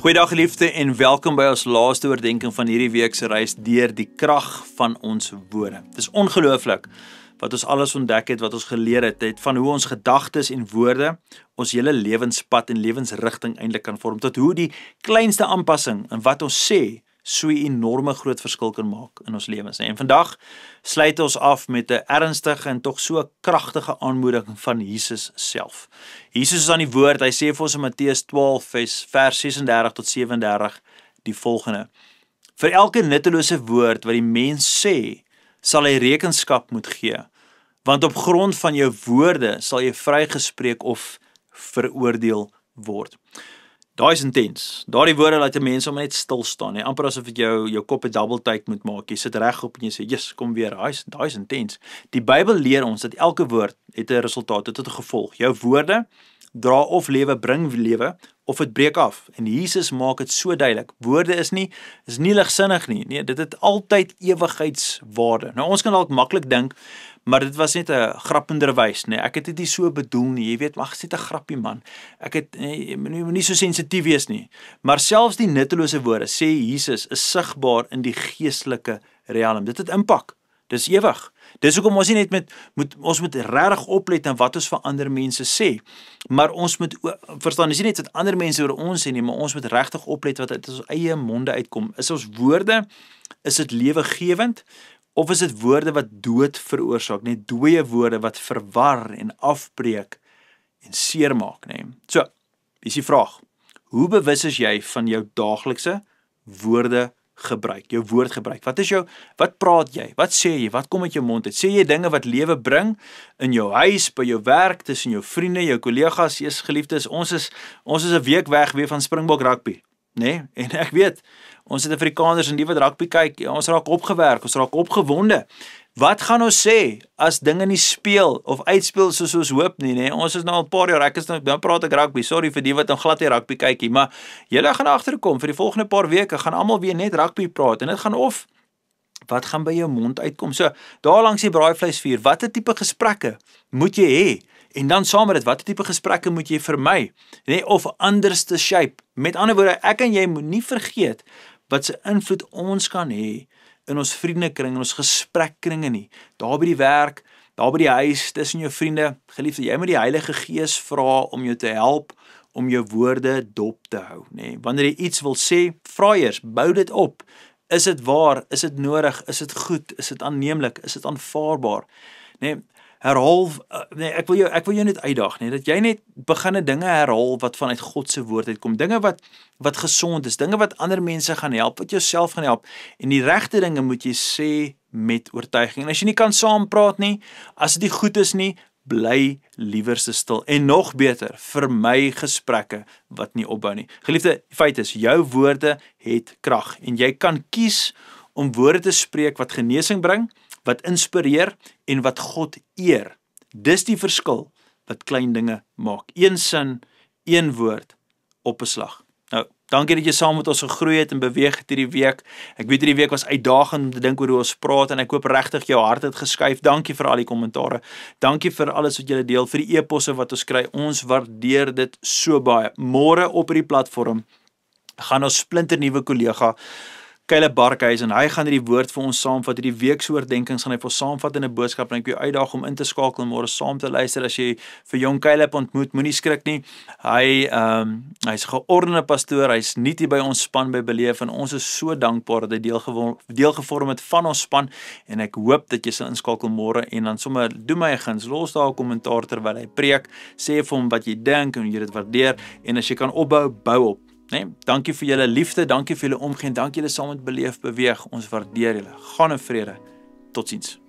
Goeiedag geliefde en welkom by ons laaste oordenking van hierdie week se reis deur die krag van ons woorde. Dit is ongelooflik wat ons alles ontdek het, wat ons geleer het van hoe ons gedagtes en woorde ons hele lewenspad en lewensrigting eintlik kan vorm, tot hoe die kleinste aanpassing in wat ons sê so 'n enorme groot verskil kan maak in ons lewens. En vandag sluit ons af met 'n ernstige en tog so kragtige aanmoediging van Jesus self. Jesus is aan die woord, hy sê vir ons in Matteus 12 vers 36 tot 37 die volgende: vir elke nuttelose woord wat die mens sê, sal hy rekenskap moet gee, want op grond van jou woorde sal jy vrygespreek of veroordeel word. Daai is intens. Daardie woorde laat 'n mens om net stil staan, amper asof dit jou kop 'n double take moet maak. Jy sit regop en jy sê, "Jesus, kom weer." Daai is intens. Die Bybel leer ons dat elke woord het 'n resultaat, het 'n gevolg. Jou woorde dra of lewe, bring lewe, of dit breek af. En Jesus maak dit so duidelik. Woorde is nie ligsinnig nie. Nee, dit het altyd ewigheidswaarde. Nou ons kan dalk maklik dink, maar dit was net 'n grappenderwys, nee. Ek het dit nie so bedoel nie. Jy weet, wag, sit 'n grappie man. Ek het nie so sensitief wees nie. Maar selfs die nuttelose woorde, sê Jesus, is sigbaar in die geestelike riem. Dit het impak. Dis ewig. Dis hoekom ons nie net ons moet regtig oplet aan wat ons vir ander mense sê. Maar ons moet verstaan, dis nie net wat ander mense oor ons sê nie, maar ons moet regtig oplet wat uit ons eie monde uitkom. Is ons woorde, is dit lewegewend? Of is dit woorde wat dood veroorsaak, net dooie woorde wat verwar en afbreek en seermaak, nee. So, is die vraag, hoe bewus is jy van jou daaglikse woorde gebruik, jou woordgebruik? Wat praat jy? Wat sê jy? Wat kom uit jou mond uit? Sê jy dinge wat lewe bring in jou huis, by jou werk, tussen jou vriende, jou kollegas, Jesus geliefdes? Ons is 'n week weg weer van Springbok rugby, nee? En ek weet, ons het Afrikaners en die wat rugby kyk, ons raak opgewerk, ons raak opgewonde. Wat gaan ons sê as dinge nie speel of uitspeel soos ons hoop nie, nee? Ons is nou al 'n paar jaar, nou praat ek rugby, sorry vir die wat nou glad nie rugby kyk nie, maar julle gaan agterkom, vir die volgende paar weke gaan almal weer net rugby praat, en dit gaan wat gaan by jou mond uitkom? So, daar langs die braaivleisvuur, watter tipe gesprekke moet jy hê? En dan saam met dit, watter tipe gesprekke moet jy vermy? Nee, of anders te shape? Met ander woorde, ek en jy moet nie vergeet wat se invloed ons kan hê in ons vriendekring, in ons gesprekkringe nie. Daar by die werk, daar by die huis, tussen jou vriende, geliefde, jy moet die Heilige Gees vra om jou te help, om jou woorde dop te hou, nee. Wanneer jy iets wil sê, vra eers, bou dit op. Is dit waar? Is dit nodig? Is dit goed? Is dit aanneemlik? Is dit aanvaarbaar? Nee, herhaal, nee, ek wil jou net uitdaag, nee, dat jy net beginne dinge herhaal wat vanuit God se woord uitkom, dinge wat gesond is, dinge wat ander mense gaan help, wat jouself gaan help, en die regte dinge moet jy sê met oortuiging. En as jy nie kan saampraat nie, as dit nie goed is nie, bly liewer stil. En nog beter, vermy gesprekke wat nie opbou nie. Geliefde, die feit is, jou woorde het krag, en jy kan kies om woorde te spreek wat genesing bring, wat inspireer en wat God eer. Dis die verskil wat klein dinge maak. Een sin, een woord op 'n slag. Nou, dankie dat jy saam met ons gegroei het en beweeg het hierdie week. Ek weet hierdie week was uitdagend om te dink oor hoe ons praat, en ek hoop regtig jou hart het geskuif. Dankie vir al die kommentare. Dankie vir alles wat julle deel, vir die e-posse wat ons kry. Ons waardeer dit so baie. Môre op hierdie platform gaan ons splinternuwe kollega Caleb Barkhuis, en hy gaan hierdie woord vir ons saamvat, hierdie weekse oordenkings gaan hy vir ons saamvat in 'n boodskap, en ek wil uitdaag om in te skakel en môre saam te luister. As jy vir jong Caleb ontmoet, moenie skrik nie. Hy's 'n geordende pastoor, hy's nie hier by ons span by Beleef, en ons is so dankbaar dat hy deel gevorm het van ons span, en ek hoop dat jy sal inskakel môre, en dan sommer, doen my 'n guns, los daar 'n kommentaar terwyl hy preek, sê vir hom wat jy dink, en hoe jy dit waardeer, en as jy kan opbou, bou op. Nee, dankie vir julle liefde, dankie vir julle omgee, dankie julle saam met Beleef beweeg. Ons waardeer julle. Gaan in vrede. Totsiens.